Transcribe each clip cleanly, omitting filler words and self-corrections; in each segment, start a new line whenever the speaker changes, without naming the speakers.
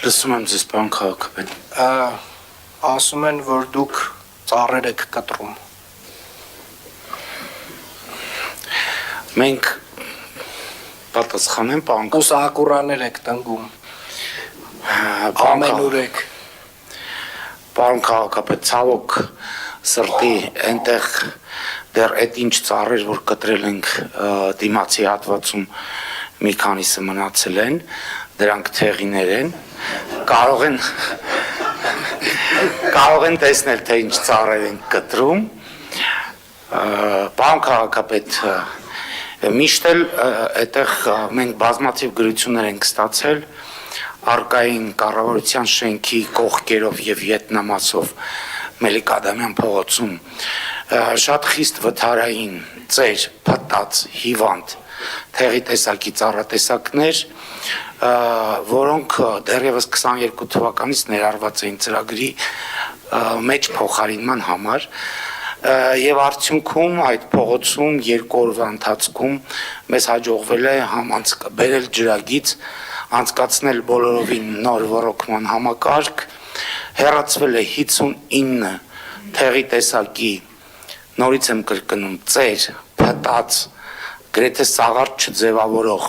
Լսում եմ ձեզ, պարոն քաղաքապետ։
Ասում են, որ դուք ծառեր եք կտրում։
Մենք պատասխանեմ, պարոն
Կուսակուրաներ եք տնկում։ Ամենուր եք։
Պարոն քաղաքապետ, ցավոք սրտի այնտեղ դեռ այդ ինչ ծառեր, որ կտրել ենք դիմացի հատվածում մի քանիսը մնացել են, դրանք թեղիներ են, կարող են տեսնել, թե ինչ ծառեր են կտրում։ Պարոն քաղաքապետ, միշտ էլ այդտեղ մենք բազմաթիվ գրություններ ենք ստացել արկային կառավարության շենքի կողքերով եւ ետնամասով Մելիք Ադամյան փողոցում շատ խիստ վթարային ծեր, փտած, հիվանդ թեղի տեսակի ծառատեսակներ, որոնք դեռևս 22 թվականից ներառված էին ծրագրի մեջ փոխարինման համար եւ արդյունքում այդ փողոցում 2 օրվա ընթացքում մեզ հաջողվել է բերել ջրագիծ, անցկացնել բոլորովին նոր ռոռոկման համակարգ, հեռացվել է 59 թեղի տեսակի, նորից եմ կրկնում, ծեր, փտած, գրեթե սաղարթ չձևավորող,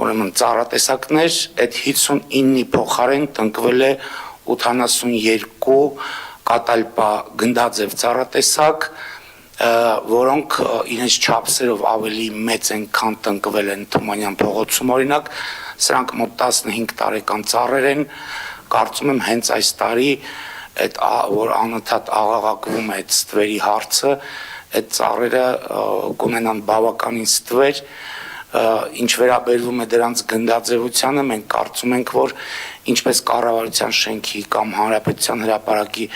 ուրեմն ծառատեսակներ, այդ 59-ի փոխարեն տնկվել է 82 կատալպա գնդաձև ծառատեսակ, որոնք իրենց չափսերով ավելի մեծ են, քան տնկվել են Թումանյան փողոցում օրինակ, սրանք մոտ 15 տարեկան ծառեր են, կարծում եմ հենց այս տարի այդ որ անընդհատ աղաղակվում է այդ ստվերի հարցը, այդ ծառերը կունենան բավականին ստվեր, ինչ վերաբերվում է դրանց գնդաձևությանը, մենք կարծում ենք, որ ինչպես կառավարության շենքի կամ հանրապետության հրապարակի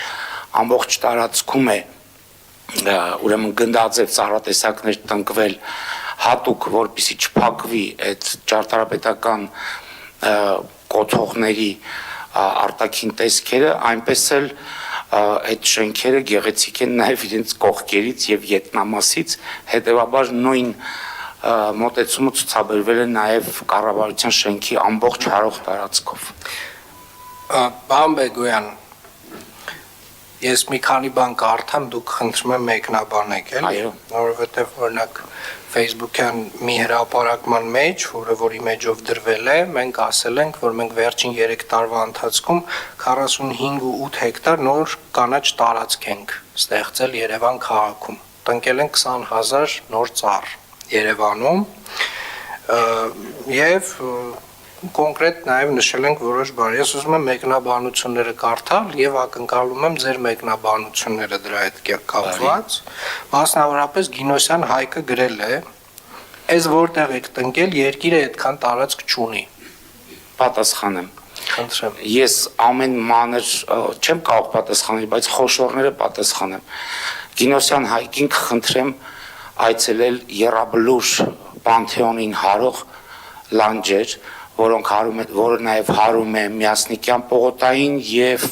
ամբողջ տարածքում է ուրեմն գնդաձև ծառատեսակներ տնկվել հատուկ, որպեսզի չփակվի այդ ճարտարապետական կոթողների արտաքին տեսքերը, այնպես էլ այդ շենքերը գեղեցիկ են նաև իրենց կողքերից եւ ետնամասից, հետեւաբար նույն մոտեցումը ցուցաբերվել է նաև կառավարության շենքի ամբողջ հարող տարածքով։
Պարոն Բեգոյան, ես մի քանի բան կարդամ, դուք խնդրում եմ մեկնաբանեք, էլի, որովհետև օրինակ Facebook-յան մի հրապարակման մեջ, որի մեջով դրվել է, մենք ասել ենք, որ մենք վերջին 3 տարվա ընթացքում 45.8 հեկտար նոր կանաչ տարածք ենք ստեղծել Երևան քաղաքում։ Տնկել ենք 20,000 նոր ծառ Երևանում եւ կոնկրետ նաև նշել ենք որոշ բան։ Ես ուզում եմ մեկնաբանությունները կարդալ եւ ակնկալում եմ ձեր մեկնաբանությունները դրա հետ կապված։ Մասնավորապես Գինոսյան Հայկը գրել է. «Այս որտեղ եք տնկել, երկիրը այդքան տարածք չունի»։
Պատասխանեմ։
Խնդրեմ։
Ես ամեն մանր չեմ կարող պատասխանել, բայց խոշորները պատասխանեմ։ Գինոսյան Հայկին կխնդրեմ այցելել Եռաբլուր Պանթեոնին հարող լանջեր, որը նաև հարում է Միասնիկյան պողոտային եւ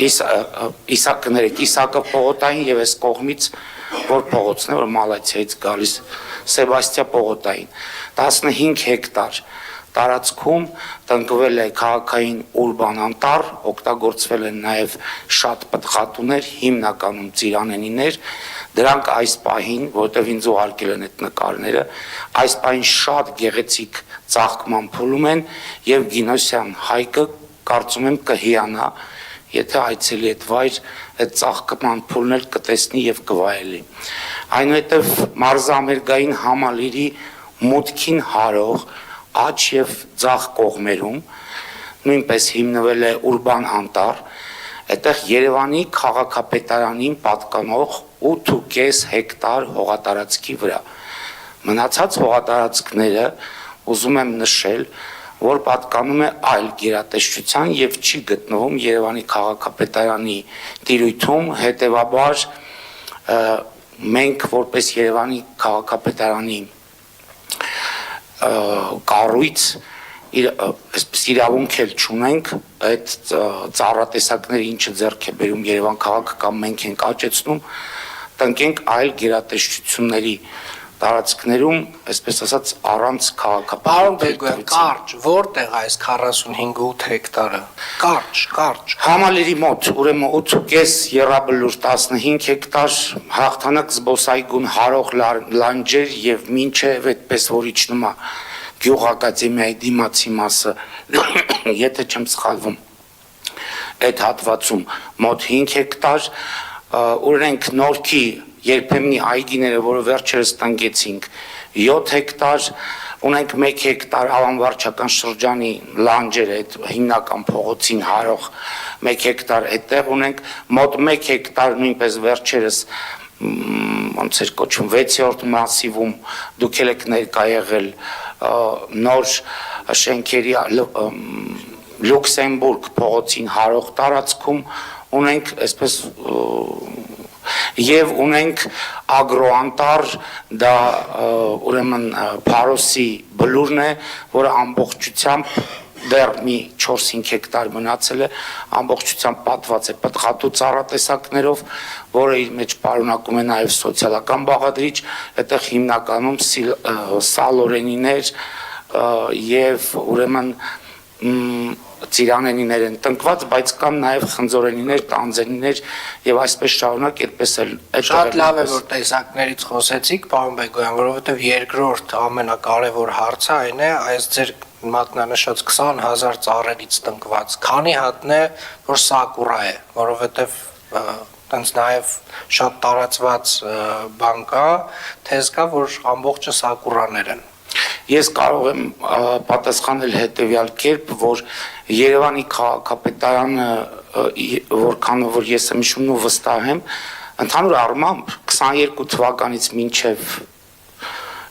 Իսակը պողոտային եւ այս կողմից որ փողոցն է, որ Մալացիայից գալիս Սեբաստիա պողոտային 15 հեկտար տարածքում տնկվել է քաղաքային ուրբան անտառ, օգտագործվել են նաև շատ պտղատուներ, հիմնականում ծիրանենիներ, դրանք այս պահին, որտեղ ինձ ուղարկել են այդ նկարները, այս պահին շատ գեղեցիկ ծաղկման փուլում են եւ Գինոսյան Հայկը կարծում եմ կհիանա, եթե այցելի այդ վայր այդ ծաղկման փուլն էլ կտեսնի եւ կվայելի։ Այնուհետեւ մարզամերգային համալիրի մուտքին հարող աջ եւ ձախ կողմերում նույնպես հիմնվել է ուրբան անտառ, այդտեղ Երևանի քաղաքապետարանին պատկանող 8.5 հեկտար հողատարածքի վրա։ Մնացած հողատարածքները ուզում եմ նշել, որ պատկանում է այլ գերատեսչության եւ չի գտնվում Երևանի քաղաքապետարանի տիրույթում, հետեւաբար մենք որպես Երևանի քաղաքապետարանի կառույց այսպես իրավունք էլ չունենք այդ ծառատեսակները ինչը ձեռք է բերում Երևան քաղաքը կամ մենք ենք աճեցնում տնկենք այլ գերատեսչությունների տարածքներում, այսպես ասած, առանց
Պարոն
քաղաքապետարանի
Բեգոյան, կարճ, որտեղ այս 45-8 հեկտարը։ Կարճ։
Համալիրի մոտ, ուրեմն 8.5 եռաբլուր 15 հեկտար, հաղթանակ զբոսայգուն հարող լանջեր եւ մինչեւ այդպես որ իջնում է գյուղ ակադեմիայի դիմացի մասը, եթե չեմ սխալվում, այդ հատվածում մոտ 5 հեկտար, ունենք Նորքի երբեմնի այգիները, որը վերջերս տնկեցինք, 7 հեկտար, ունենք 1 հեկտար ավանվարչական շրջանի լանջերը, այդ հիմնական փողոցին հարող 1 հեկտար այդտեղ ունենք, մոտ 1 հեկտար նույնպես վերջերս ոնց էր կոչվում 6-րդ մասիվում դուք եք ներկա եղել նոր շենքերի Լյուքսեմբուրգ փողոցին հարող տարածքում ունենք այսպես եւ ունենք ագրոանտար դա ուրեմն Փարոսի բլուրն է, որը ամբողջությամբ դեռ մի 4-5 հեկտար մնացել է, ամբողջությամբ պատված է պտղատու ծառատեսակներով, որը իր մեջ պարունակում է նաեւ սոցիալական բաղադրիչ, այդտեղ հիմնականում սալորենիներ եւ ուրեմն ծիրանենիներ են տնկված, բայց կան նաև խնձորենիներ, տանձենիներ եւ այսպես շարունակ այդպես էլ
Շատ լավ է որ տեսակներից խոսեցիք, պարոն Բեգոյան, որովհետեւ երկրորդ ամենակարևոր հարցը այն է, այս ձեր մատնանշած 20,000 ծառերից տնկված, քանի հատն է որ սակուրա է, որովհետեւ տենց նաև շատ տարածված բան կա, թեզ կա, որ ամբողջը սակուրաներ են։
Ես կարող եմ պատասխանել հետևյալ կերպ, որ Երևանի քաղաքապետարանը, որքանով որ ես եմ հիշում ու վստահ եմ, ընդհանուր առմամբ 22 թվականից մինչև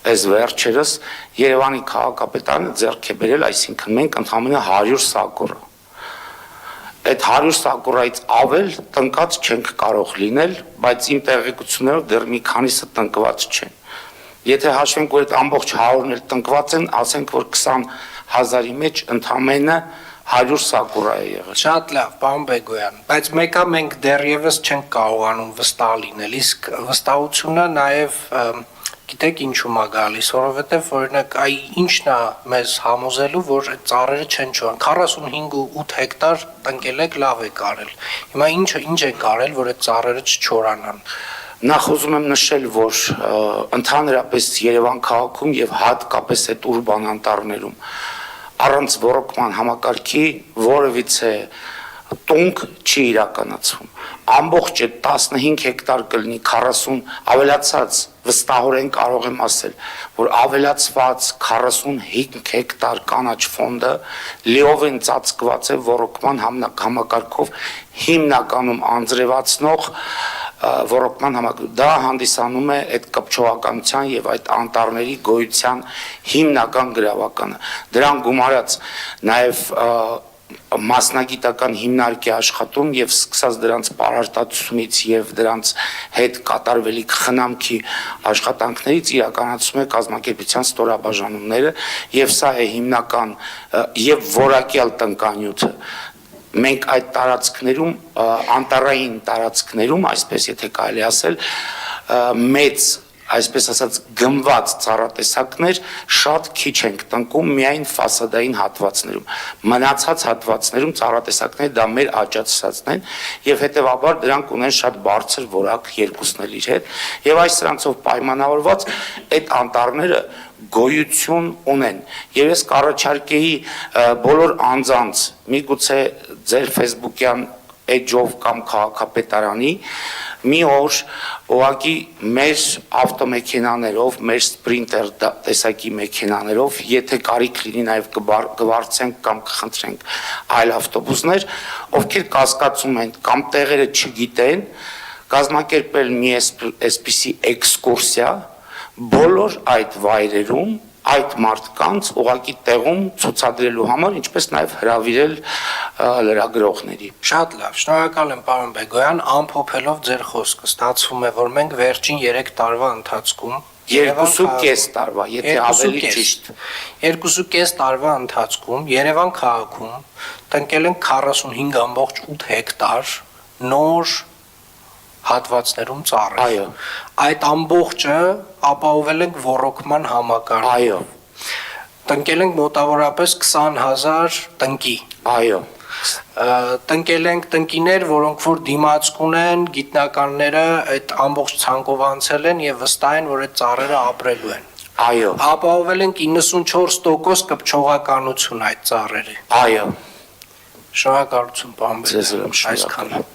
այս վերջերս Երևանի քաղաքապետարանը ձեռք է բերել, այսինքն մենք ընդհանրապես 100 սակուրա։ Այդ 100 սակուրայից ավել տնկած չենք կարող լինել, բայց իմ տեղեկություններով դեռ մի քանիսը տնկված չեն։ Եթե հաշվենք, որ այդ ամբողջ 100-ն էլ տնկված են, ասենք, որ 20,000-ի մեջ ընդամենը 100 սակուրա է եղել։
Շատ լավ, պարոն Բեգոյան, բայց մեկը մենք դեռևս չենք կարողանում վստահ լինել, իսկ վստահությունը նաև գիտեք ինչու՞մ է գալիս, որովհետև օրինակ այ ինչն է մեզ համոզելու, որ այդ ծառերը չեն չորան։ 45-8 հեկտար տնկել եք, լավ եք արել։ Հիմա ինչ եք արել, որ այդ ծառերը չչորանան։
Նախ ուզում եմ նշել, որ ընդհանրապես Երևան քաղաքում եւ հատկապես այդ ուրբան անտառներում առանց ռոռոկման համակարգի որևիցե տունք չի իրականացվում։ Ամբողջ այդ 15 հեկտար կլինի 40 ավելացած վստահորեն կարող եմ ասել, որ ավելացված 45 հեկտար կանաչ ֆոնդը լիովին ծածկված է ռոռոկման համակարգով հիմնականում անձրևացնող ռոռոկման համակարգ դա հանդիսանում է այդ կպչողականության եւ այդ անտառների գոյության հիմնական գրավականը դրան գումարած նաեւ մասնագիտական հիմնարկի աշխատում եւ սկսած դրանց պարարտացումից եւ դրանց հետ կատարվելիք խնամքի աշխատանքներից իրականացում է կազմակերպության ստորաբաժանումները եւ սա է հիմնական եւ որակյալ տնկանյութը մենք այդ տարածքներում անտառային տարածքներում այսպես եթե կարելի ասել մեծ այսպես ասած գնված ծառատեսակներ շատ քիչ ենք տնկում միայն ֆասադային հատվածներում մնացած հատվածներում ծառատեսակները դա մեր աճացածն են եւ հետեւաբար դրանք ունեն շատ բարձր որակ երկուսն էլ իր հետ եւ այս սրանցով պայմանավորված այդ անտառները գոյություն ունեն եւ ես կառաջարկեի բոլոր անձանց միգուցե ձեր Facebook-յան էջով կամ քաղաքապետարանի մի օր ուղղակի մեր ավտոմեքենաներով, մեր սպրինտեր տեսակի մեքենաներով, եթե կարիք լինի նաև կվարձենք կամ կխնդրենք այլ ավտոբուսներ, ովքեր կասկածում են կամ տեղերը չգիտեն, կազմակերպել մի այսպիսի էքսկուրսիա բոլոր այդ վայրերում այդ մարդկանց ուղղակի տեղում ցուցադրելու համար, ինչպես նաև հրավիրել լրագրողների։
Շատ լավ, շնորհակալ եմ պարոն Բեգոյան, ամփոփելով ձեր խոսքը, ստացվում է, որ մենք վերջին 3 տարվա ընթացքում
2.5 տարվա, եթե ավելի ճիշտ
2.5 տարվա ընթացքում Երևան քաղաքում տնկել են 45.8 հեկտար նոր հատվածներում ծառեր։
Այո։
Այդ ամբողջը ապահովել ենք ոռոգման համակարգ։
Այո,
Տնկել ենք մոտավորապես 20,000 տնկի։
այո,
Տնկել ենք տնկիներ, որոնք որ դիմացք ունեն, գիտնականները այդ ամբողջ ցանկով անցել են եւ վստահ են, որ այդ ծառերը ապրելու են։
այո,
Ապահովել ենք 94% կպչողականություն այդ ծառերի։
այո,
Շնորհակալություն, պարոն
ձեզ
Բերդյան,
ուրեմն շնորհակալ
այսքանը։